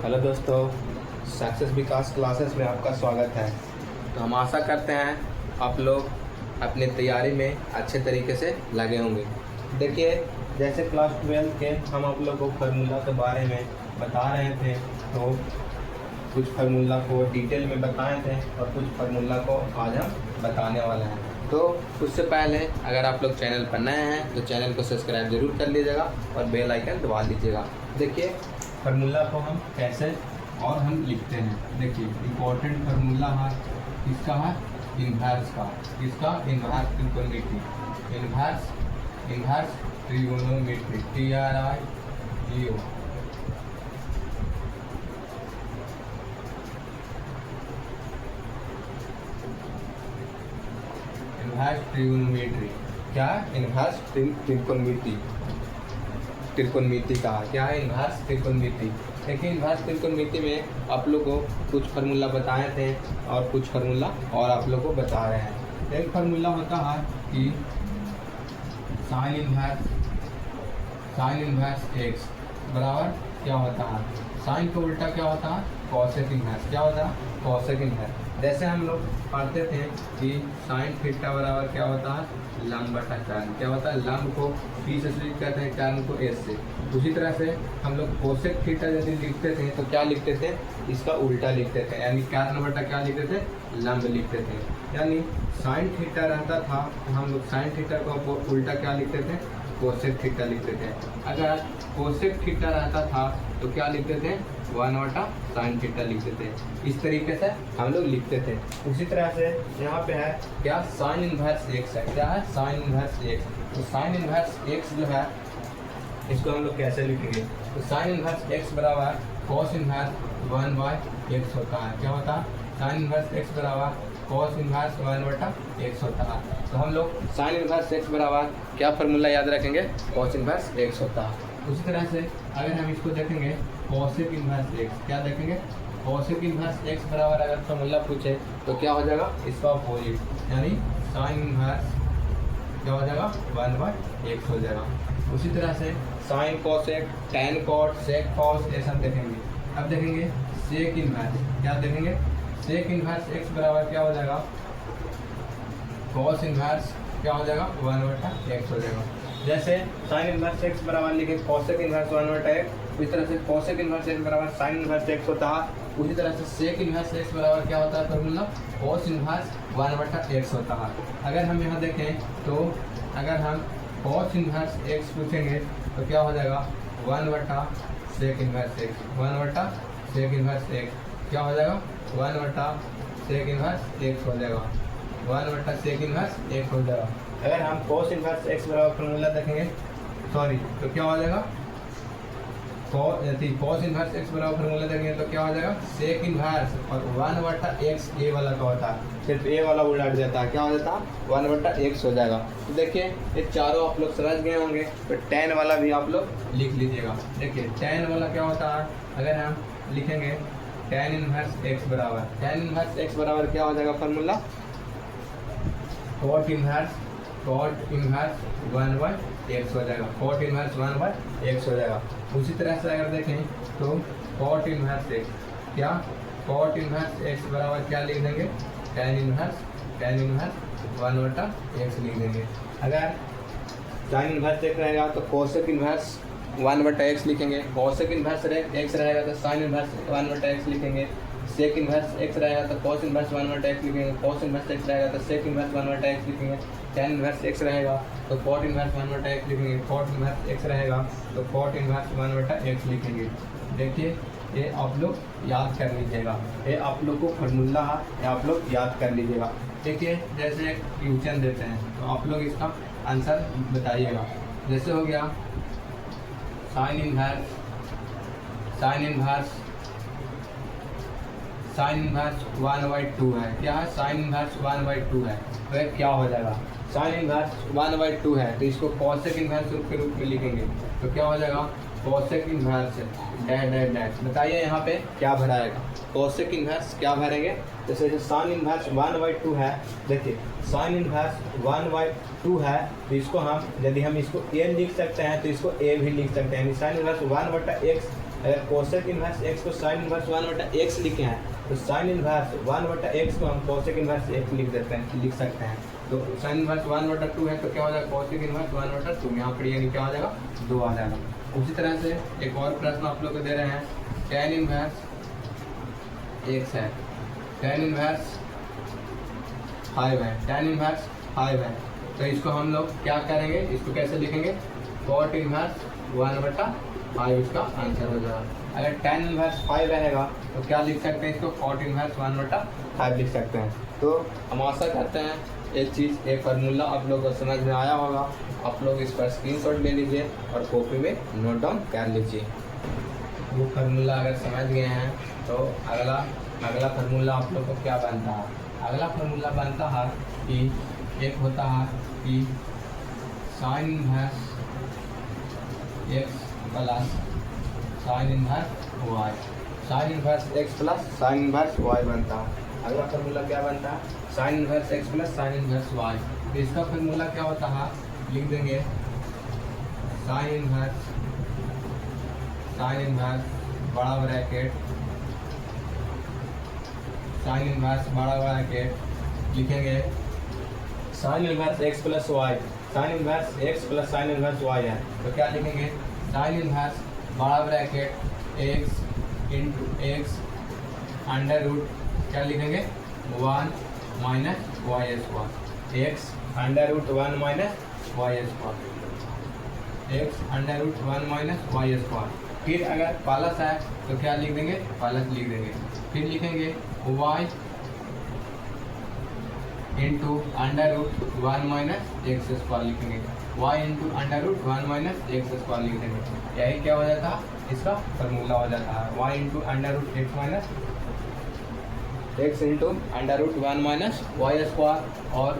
Hello दोस्तों, success विकास classes में आपका स्वागत है। तो हम आशा करते हैं आप लोग अपनी तैयारी में अच्छे तरीके से लगे होंगे। देखिए, जैसे क्लास 12 के हम आप लोगों को फार्मूला के बारे में बता रहे थे, तो कुछ फार्मूला को डिटेल में बताए थे और कुछ फार्मूला को आज हम बताने वाले हैं। तो उससे पहले अगर आप लोग चैनल पर नए हैं तो चैनल को सब्सक्राइब जरूर कर लीजिएगा और बेल आइकन दबा लीजिएगा। देखिए, फार्मूला को हम कैसे और हम लिखते हैं। देखिए, इम्पोर्टेंट फार्मूला है किसका है? इन्वर्स का। किसका? Inverse trigonometry. Inverse trigonometry, TRIGO। Inverse trigonometry क्या है? इन्वर्स त्रिकोणमिति का क्या है? इन्वर्स त्रिकोणमिति। देखिए, इन्वर्स त्रिकोणमिति में आप लोग को कुछ फार्मूला बताए थे और कुछ फार्मूला और आप लोग को बता रहे हैं। एक फार्मूला होता है कि साइन इन्वर्स एक्स बराबर क्या होता है? साइन का उल्टा क्या होता है? Cosec inverse. क्या होता है? Cosec inverse. जैसे हम लोग पढ़ते थे कि साइन थीटा बराबर क्या होता है? लंब बटा कर्न। क्या होता है? लंब को पी से लिख करते हैं, कर्न को एस से। उसी तरह से हम लोग कोसेक थीटा यदि लिखते थे तो क्या लिखते थे? इसका उल्टा लिखते थे, यानी कर्न बटा क्या लिखते थे? लंब लिखते थे। यानी साइन थीटा रहता था तो हम लोग साइन थीटा को उल्टा क्या लिखते थे? कोसेक थीटा लिखते थे। अगर कोसेक थीटा रहता था तो क्या लिखते थे? 1 बटा साइन थीटा लिखते थे। इस तरीके से हम लोग लिखते थे। उसी तरह से यहाँ पे है क्या? साइन इन्वर्स एक्स है। क्या है? Sine inverse x. तो साइन इन्वर्स एक्स जो है इसको हम लोग कैसे लिखेंगे? तो साइन इन्वर्स एक्स बराबर कॉस इन्वर्स 1 बाय एक्स होता है। क्या होता है? साइन इन्वर्स एक्स बराबर कॉस इन्वर्स 1 बटा एक्स होता है। तो हम लोग साइन इन्वर्स एक्स बराबर क्या फार्मूला याद रखेंगे? कॉस इन्वर्स एक्स होता है। उसी तरह से अगर हम इसको देखेंगे कॉसेक इन्वर्स एक्स, क्या देखेंगे? कॉसेक इन्वर्स एक्स बराबर अगर फार्मूला पूछे तो क्या हो जाएगा? इसका अपोजिट, यानी साइन इन्वर्स क्या हो जाएगा? 1 बाय एक्स हो जाएगा। उसी तरह से साइन कॉसेक, टैन कॉट, सेक कॉस, ये सब देखेंगे। अब देखेंगे सेक इन्वर्स। क्या देखेंगे? सेक इन्वर्स एक्स बराबर क्या हो जाएगा? कॉस इन्वर्स क्या हो जाएगा? 1 बटा एक्स हो जाएगा। जैसे साइन इन्वर्स एक्स बराबर लिखे कॉसेक इन्वर्स 1 बटा एक्स, उसी तरह से कॉसेक इन्वर्स एक्स बराबर साइन इन्वर्स एक्स होता है। उसी तरह से सेक इन्वर्स एक्स बराबर क्या होता है फार्मूला? कॉस इन्वर्स 1 बटा एक्स होता है। अगर हम यहाँ देखें तो अगर हम कॉस इन्वर्स एक्स पूछेंगे तो क्या हो जाएगा? 1 बटा सेक इन्वर्स एक्स। 1 बटा सेक इन्वर्स एक्स क्या हो जाएगा? 1 बटा सेक इन्वर्स एक्स हो जाएगा। 1 बटा सेक इन्वर्स एक्स हो जाएगा। अगर हम कॉस इन्वर्स एक्स बराबर फार्मूला देखेंगे तो क्या हो जाएगा? कॉस इन्वर्स एक्स बराबर फार्मूला देखेंगे तो क्या हो जाएगा? सेक इन्वर्स और 1 बटा एक्स ए वाला का होता है, सिर्फ ए वाला उलट जाता है। क्या हो जाता है? 1 बटा एक्स हो जाएगा। तो देखिए, ये चारों आप लोग समझ गए होंगे। तो टैन वाला भी आप लोग लिख लीजिएगा। देखिए, टैन वाला क्या होता है? अगर हम लिखेंगे टैन इन्वर्स एक्स बराबर, टैन इन्वर्स एक्स बराबर क्या हो जाएगा formula? Cot inverse 1 by x हो जाएगा। कॉट इन्वर्स 1 बाय एक्स हो जाएगा। उसी तरह से अगर देखें तो कॉट इन्वर्स एक्स, क्या? कॉट इन्वर्स एक्स बराबर क्या लिख देंगे? टैन इन्वर्स 1 बटा एक्स लिख देंगे। अगर साइन इन्वर्स एक्स रहेगा तो कोसेक इन्वर्स 1 बटा एक्स लिखेंगे। कोसेक इन्वर्स एक्स रहेगा तो साइन इन्वर्स 1 बटा एक्स लिखेंगे। सेक इन्वर्स एक्स रहेगा तो कॉस इन्वर्स 1 बटा एक्स लिखेंगे। कॉस इन्वर्स एक्स रहेगा तो सेक इन्वर्स 1 बटा एक्स लिखेंगे। टैन इन्वर्स एक्स रहेगा तो कॉट इन्वर्स 1 बटा एक्स लिखेंगे। कॉट इन्वर्स एक्स रहेगा तो कॉट इन्वर्स 1 बटा एक्स लिखेंगे। देखिए, ये आप लोग याद कर लीजिएगा। ये आप लोग को फार्मूला है, ये आप लोग याद कर लीजिएगा। देखिए, जैसे एक क्वेश्चन देते हैं तो आप लोग इसका आंसर बताइएगा। जैसे हो गया साइन इन्वर्स 1/2 है। क्या है? साइन इन्वर्स 1/2 है। तो ये क्या हो जाएगा? साइन इन्वर्स 1/2 है तो इसको कॉसेक इन्वर्स के रूप में लिखेंगे। तो क्या हो जाएगा? Cosec inverse dash dash dash. बताइए यहाँ पे क्या भराएगा? कॉसेक इन्वर्स क्या भरेंगे? जैसे साइन इन्वर्स 1/2 है। देखिए, साइन इन्वर्स 1/2 है तो इसको हम यदि हम इसको ए लिख सकते हैं तो इसको ए भी लिख सकते हैं। साइन इन्वर्स 1 बटा एक्स अगर कोसेक इन्वर्स एक्स को साइन इन्वर्स 1/x लिखे हैं तो साइन इन्वर्स 1/x को हम कोसेक इन्वर्स x लिख सकते हैं। तो साइन इन्वर्स 1/2 है तो क्या हो जाएगा कोसेक इन्वर्स 1/2, यहाँ पर यानी क्या हो जाएगा 2 आ जाएगा। उसी तरह से एक और प्रश्न आप लोग को दे रहे हैं, tan इन्वर्स x है, tan इन्वर्स 5 है, tan इन्वर्स 5 है, तो इसको हम लोग क्या करेंगे, इसको कैसे लिखेंगे, cot इन्वर्स 1/5 इसका आंसर हो जाएगा। अगर tan इन्वर्स 5 रहेगा तो क्या लिख सकते हैं, इसको cot इन्वर्स 1/5 लिख सकते हैं। तो हम आशा करते हैं एक चीज़, एक फार्मूला आप लोग को समझ में आया होगा। आप लोग इस पर स्क्रीनशॉट ले लीजिए और कॉपी में नोट डाउन कर लीजिए। वो फार्मूला अगर समझ गए हैं तो अगला फार्मूला आप लोग को क्या बनता है, अगला फार्मूला बनता है कि एक होता है कि sine inverse x plus sine inverse y, sine inverse x plus sine inverse y बनता है। अगला फार्मूला क्या बनता है, sine inverse x plus sine inverse y। तो इसका फार्मूला क्या होता है, लिख देंगे साइन इन्वर्स बड़ा ब्रैकेट साइन इन्वर्स बड़ा ब्रैकेट लिखेंगे sine inverse x plus y, sine inverse x plus sine inverse y है तो क्या लिखेंगे, साइन इन्वर्स बड़ा bracket x into x under root क्या लिखेंगे 1 minus Y square, x under root 1 minus Y square, x under root 1 minus Y square. फिर अगर plus है तो क्या लिख देंगे, प्लस लिख देंगे। फिर लिखेंगे y into under root 1 minus x square लिखेंगे, y into under root 1 minus x square लिख देंगे। यही क्या हो जाता है, इसका फार्मूला हो जाता है y into under root x minus x into under root 1 minus Y square, और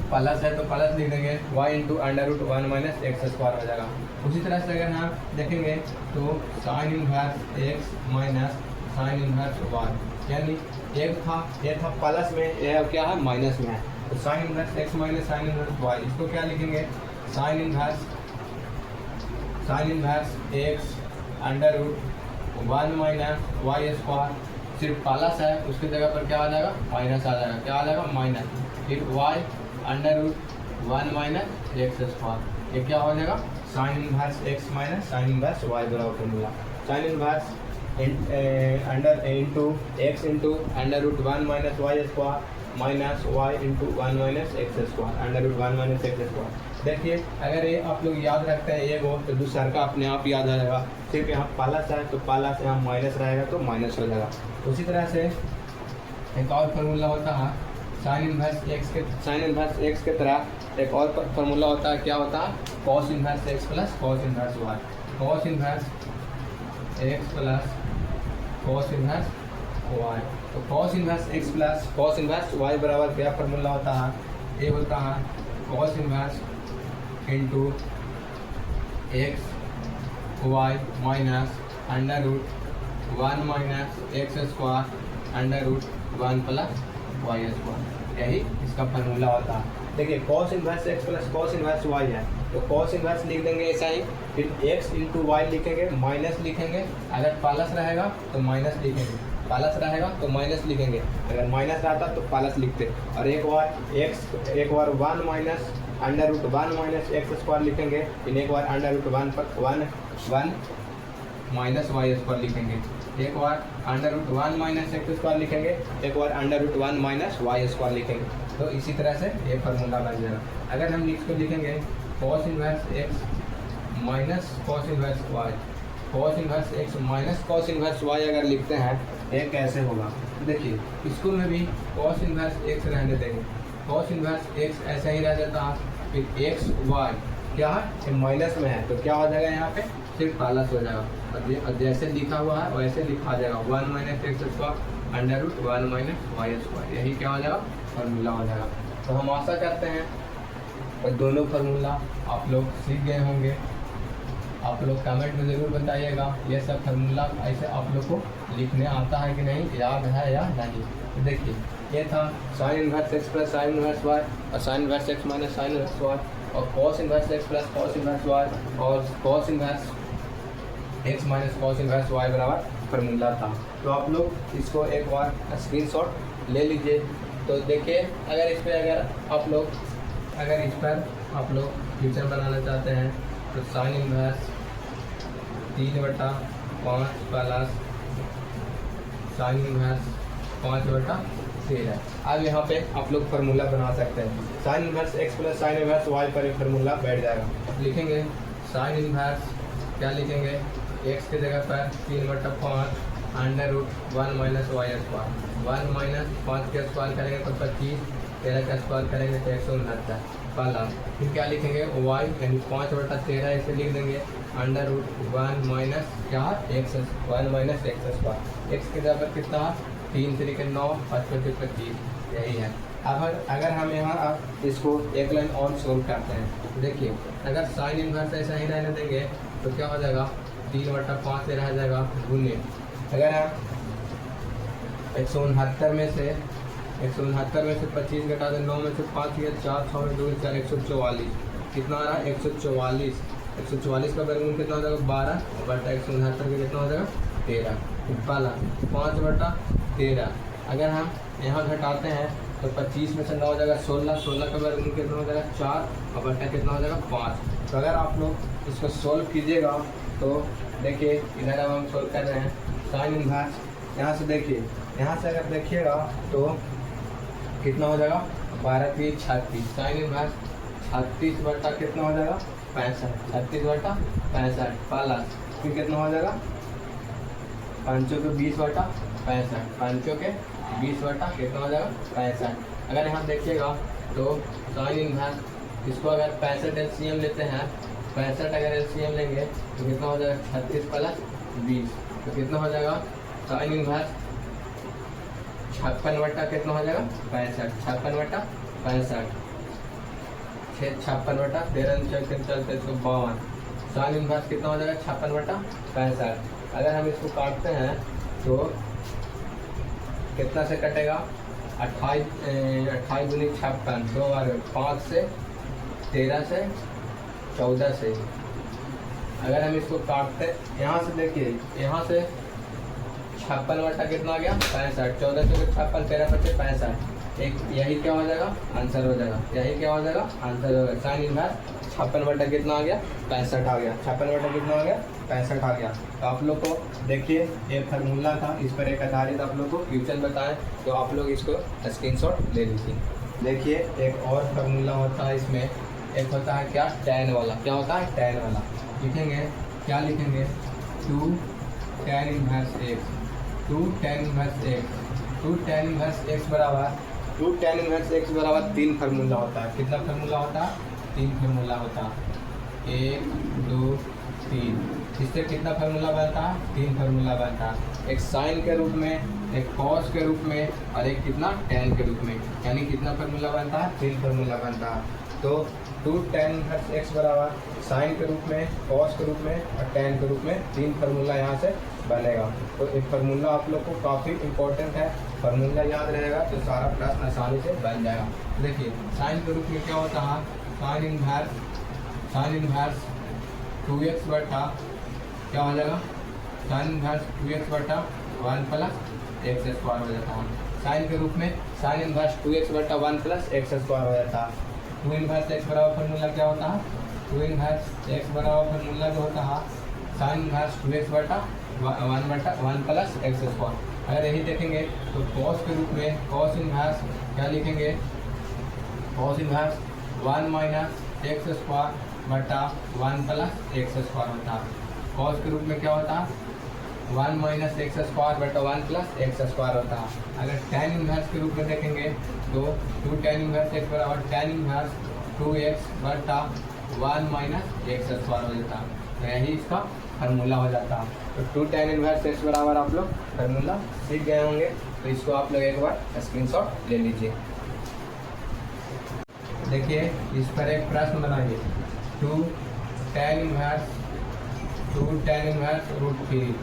प्लस है तो प्लस लिख देंगे y into under root 1 minus x square हो जाएगा। उसी तरह से अगर हम देखेंगे तो sine inverse x minus sine inverse y, यानी एक था ये था प्लस में, यह क्या है माइनस में है, तो sine inverse x minus sine inverse y, इसको क्या लिखेंगे sine inverse x under root 1 minus Y square, सिर्फ प्लस है उसकी जगह पर क्या आ जाएगा माइनस आ जाएगा, क्या आ जाएगा माइनस, फिर Y under root 1 minus x square, ये क्या हो जाएगा sine inverse x minus sine inverse Y बराबर formula, sine inverse under into X into under root 1 minus Y square minus Y into 1 minus x square under root 1 minus x square. देखिए अगर ये आप लोग याद रखते हैं एक हो तो दूसरा का अपने आप याद आ जाएगा, सिर्फ यहाँ प्लस है तो प्लस यहाँ माइनस रहेगा तो माइनस हो जाएगा। उसी तरह से एक और फार्मूला होता है साइन इन्वर्स एक्स के तरह एक और फार्मूला होता है, क्या होता है cos inverse X plus cos inverse Y, cos inverse X plus cos inverse Y. तो cos inverse X plus cos inverse Y बराबर क्या फार्मूला होता है, ये होता है cos inverse into X Y minus under root 1 minus x square under root 1 plus Y square, यही इसका फार्मूला होता है। देखिए cos inverse X plus cos inverse Y है तो कॉस इन्वर्स लिख देंगे ऐसा ही, फिर एक्स इंटू वाई लिखेंगे माइनस लिखेंगे, अगर प्लस रहेगा तो माइनस लिखेंगे, प्लस रहेगा तो माइनस लिखेंगे, अगर माइनस रहता तो प्लस लिखते, और एक बार 1 minus under root 1 minus x square लिखेंगे, फिर एक बार under root 1 minus Y square लिखेंगे, एक बार under root 1 minus x square लिखेंगे, एक बार under root 1 minus Y square लिखेंगे। तो इसी तरह से ये फार्मूला बन जाएगा। अगर हम इसको लिखेंगे cos inverse x minus cos inverse Y, cos inverse x minus cos inverse y अगर लिखते हैं ये कैसे होगा, देखिए इसको में भी कॉस इन्वर्स एक्स रहने देंगे, कॉस इन्वर्स एक्स ऐसा ही रह जाता है, फिर एक्स वाई क्या है माइनस में है तो क्या हो जाएगा यहाँ पे सिर्फ प्लस हो जाएगा, और जैसे लिखा हुआ है वैसे लिखा जाएगा 1 minus x square under root 1 minus Y square, यही क्या हो जाएगा फार्मूला हो जाएगा। तो हम आशा करते हैं और दोनों फार्मूला आप लोग सीख गए होंगे। आप लोग कमेंट में ज़रूर बताइएगा ये सब फार्मूला ऐसे आप लोग को लिखने आता है कि नहीं, याद है या नहीं। तो देखिए ये था sine inverse X plus sine inverse Y, और sine inverse x minus sine inverse Y, और cos inverse X plus cos inverse Y, और cos inverse x minus cos inverse y बराबर फार्मूला था। तो आप लोग इसको एक बार स्क्रीनशॉट ले लीजिए। तो देखिए अगर इस पर आप लोग फ्यूचर बनाना चाहते हैं तो sine inverse 3/5 plus sine inverse 5/13। अब यहाँ पे आप लोग फार्मूला बना सकते हैं। Sine inverse x plus sine inverse y पर एक फार्मूला बैठ जाएगा। लिखेंगे साइन इनवर्स, क्या लिखेंगे, x की जगह पर 3/5 √1 माइनस वाई स्क्वायर, 1 माइनस 5 का स्क्वायर करेंगे तो 25, 13 का स्क्वायर करेंगे तो 169 प्लस फिर क्या लिखेंगे y यानी 5/13 ऐसे लिख देंगे √1 माइनस क्या x, 1 minus x square, x की जगह पर कितना 3 से लेकर 9, 5 × 25, यही है। अब अगर हम यहाँ इसको एक लाइन और सोल्व करते हैं, देखिए अगर साइन इनवर्स ऐसा ही रहने देंगे तो क्या हो जाएगा 3/5 से रह जाएगा गुने। अगर हम 169 में से 25 घटा दें, 9 में से 5 गया 4, 6 में 2 4, 144, कितना आ रहा है 144। 144 का वर्गमूल कितना हो जाएगा 12 बटा 169 का कितना हो जाएगा 13, वाला 5/13। अगर हम यहाँ घटाते हैं तो 25 में से 9 हो जाएगा 16, 16 का वर्गमूल कितना हो जाएगा 4 और बटा कितना हो जाएगा 5। तो अगर आप लोग इसको सोल्व कीजिएगा तो देखिए इधर अब हम सोल्व कर रहे हैं साइन इनवर्स, यहाँ से देखिए, यहाँ से अगर देखिएगा तो कितना हो जाएगा 12 × 36, साइन इनवर्स 36 बटा कितना हो जाएगा 65, 36/65 प्लस फिर कितना हो जाएगा 5 के 20/65, 5 के 20 कितना हो जाएगा 65। अगर यहाँ देखिएगा तो साइन इनवर्स इसको अगर 65 एलसीएम लेते हैं, 65 अगर एलसीएम लेंगे तो कितना हो जाएगा 36 + 20, तो कितना हो जाएगा साइन इनवर्स 56 बटा कितना हो जाएगा 65, 56/65, 56/13 चलते तो 52, साइन इनवर्स कितना हो जाएगा 56/65। अगर हम इसको काटते हैं तो कितना से कटेगा 28 × 56, 2 बार 5 से 13 से 14 से। अगर हम इसको काटते यहाँ से देखिए, यहाँ से 56 बटा कितना आ गया 65, 14 से 56, 13 बचे 65, एक यही क्या हो जाएगा आंसर हो जाएगा, यही क्या हो जाएगा आंसर हो जाएगा। साइन इनवर्स 56 बटा कितना आ गया 65 आ गया, 56 बटा कितना आ गया 65 आ गया। तो आप लोग को देखिए एक फार्मूला था, इस पर एक आधारित आप लोग को क्वेश्चन बताएं तो आप लोग इसको स्क्रीनशॉट ले लीजिए। देखिए एक और फार्मूला होता है इसमें, एक होता है क्या tan वाला, क्या होता है tan वाला, लिखेंगे क्या लिखेंगे 2 tan inverse x, 2 tan inverse x, 2 tan inverse x बराबर 2 tan इनवर्स x बराबर 3 फार्मूला होता है। कितना फार्मूला होता है 3 फार्मूला होता है, 1 2 3। इससे कितना फार्मूला बनता है 3 फार्मूला बनता है, एक साइन के रूप में, एक कॉस के रूप में और एक कितना tan के रूप में, यानी कितना फार्मूला बनता है 3 फार्मूला बनता है। तो 2 tan इनवर्स x बराबर साइन के रूप में, कॉस के रूप में और tan के रूप में 3 फार्मूला यहाँ से बनेगा। तो एक फार्मूला आप लोग को काफ़ी इंपॉर्टेंट है, फार्मूला याद रहेगा तो सारा प्रश्न आसानी से बन जाएगा। देखिए साइन के रूप में क्या होता है साइन इनवर्स 2x बटा क्या हो जाएगा साइन इनवर्स 2x बटा 1 + x स्क्वायर हो जाता है। साइन के रूप में साइन इनवर्स 2x बटा 1 + x स्क्वायर हो जाता है। 2 इनवर्स x बराबर फार्मूला क्या होता है 2 इनवर्स x बराबर फार्मूला जो होता है साइन इनवर्स 2x बटा 1 + x स्क्वायर। अगर यही देखेंगे तो कॉस के रूप में कॉस इनवर्स क्या लिखेंगे कॉस इनवर्स 1 - x स्क्वायर बटा 1 + x स्क्वायर होता है। कॉस के रूप में क्या होता है 1 - x स्क्वायर बटा 1 + x स्क्वायर होता है। अगर tan इनवर्स के रूप में देखेंगे तो 2 tan इनवर्स x बराबर tan इनवर्स 2x बटा 1 - x स्क्वायर हो जाता है। तो यही इसका फार्मूला हो जाता है। तो 2 tan इनवर्स x बराबर आप लोग फार्मूला सीख गए होंगे, तो इसको आप लोग एक बार स्क्रीनशॉट ले लीजिए। देखिए इस पर एक प्रश्न बनाइए 2 tan इनवर्स √3,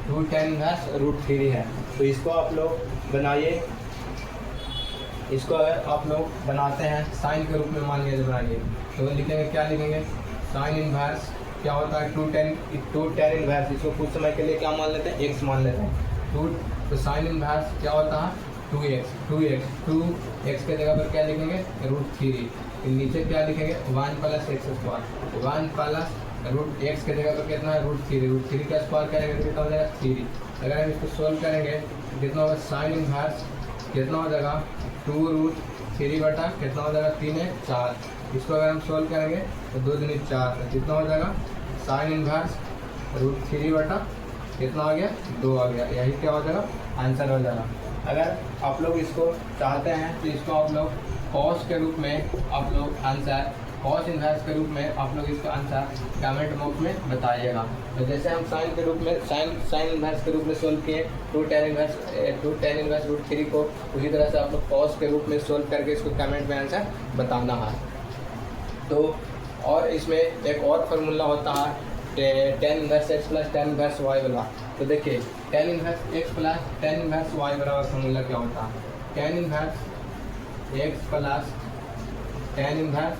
2 tan इनवर्स √3 है। तो इसको आप लोग बनाइए, इसको आप लोग बनाते हैं साइन के रूप में मान लीजिए बनाइए। तो लिखेंगे क्या लिखेंगे साइन इनवर्स क्या होता है 2 tan इनवर्स, इसको कुछ समय के लिए क्या मान लेते हैं, x मान लेते हैं 2। तो साइन इनवर्स क्या होता है 2x के जगह पर क्या लिखेंगे √3। नीचे क्या लिखेंगे 1 + x², 1 प्लस √x के जगह पर कितना है √3 का स्क्वायर करेंगे तो कितना हो जाएगा 3। अगर हम इसको सोल्व करेंगे तो कितना होगा साइन इनवर्स कितना हो जाएगा 2√3 बटा कितना हो जाएगा 3 है 4। इसको अगर हम सोल्व करेंगे तो 2 दूनी 4, तो कितना हो जाएगा साइन इनवर्स √3 बटा कितना आ गया 2 आ गया। यही क्या हो जाएगा आंसर हो जाएगा। अगर आप लोग इसको चाहते हैं तो इसको आप लोग कॉस के रूप में आप लोग आंसर कॉस इनवर्स के रूप में आप लोग इसका आंसर कमेंट बॉक्स में बताइएगा। तो जैसे हम साइन के रूप में साइन इनवर्स के रूप में सोल्व किए 2 tan इनवर्स √3 को, उसी तरह से आप लोग कॉस के रूप में सोल्व करके इसको कमेंट में आंसर बताना है। तो और इसमें एक और फार्मूला होता है tan inverse x plus tan inverse y वाला। तो देखिए tan inverse x plus tan inverse y बराबर फार्मूला क्या होता है, tan inverse x plus tan inverse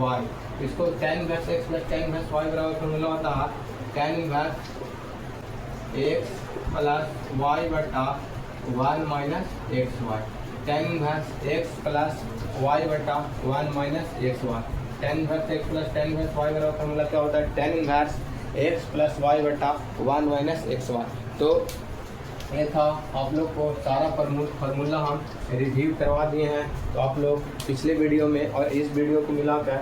y, इसको tan inverse x plus tan inverse y बराबर फार्मूला होता है tan inverse x plus y बटा 1 minus xy, tan inverse x plus y बटा 1 minus xy। tan inverse x plus tan inverse y बराबर formula क्या होता है tan inverse x plus y बटा 1 माइनस xy। तो ये था आप लोग को सारा फार्मूला हम रिव्यू करवा दिए हैं। तो आप लोग पिछले वीडियो में और इस वीडियो को मिलाकर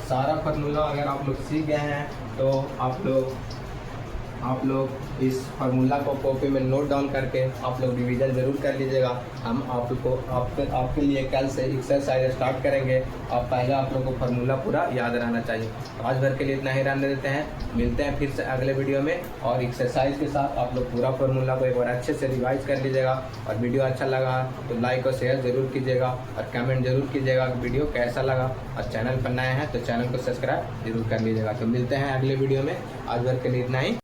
सारा फार्मूला अगर आप लोग सीख गए हैं तो आप लोग इस फार्मूला को कॉपी में नोट डाउन करके आप लोग रिवीजन ज़रूर कर लीजिएगा। हम आपके लिए कल से एक्सरसाइज स्टार्ट करेंगे और पहले आप लोग को फार्मूला पूरा याद रहना चाहिए। तो आज भर के लिए इतना ही रहने देते हैं, मिलते हैं फिर से अगले वीडियो में और एक्सरसाइज के साथ आप लोग पूरा फार्मूला को एक बार अच्छे से रिवाइज कर लीजिएगा। और वीडियो अच्छा लगा तो लाइक और शेयर ज़रूर कीजिएगा और कमेंट जरूर कीजिएगा कि वीडियो कैसा लगा। और चैनल पर नए हैं तो चैनल को सब्सक्राइब जरूर कर लीजिएगा। तो मिलते हैं अगले वीडियो में, आज भर के लिए इतना ही।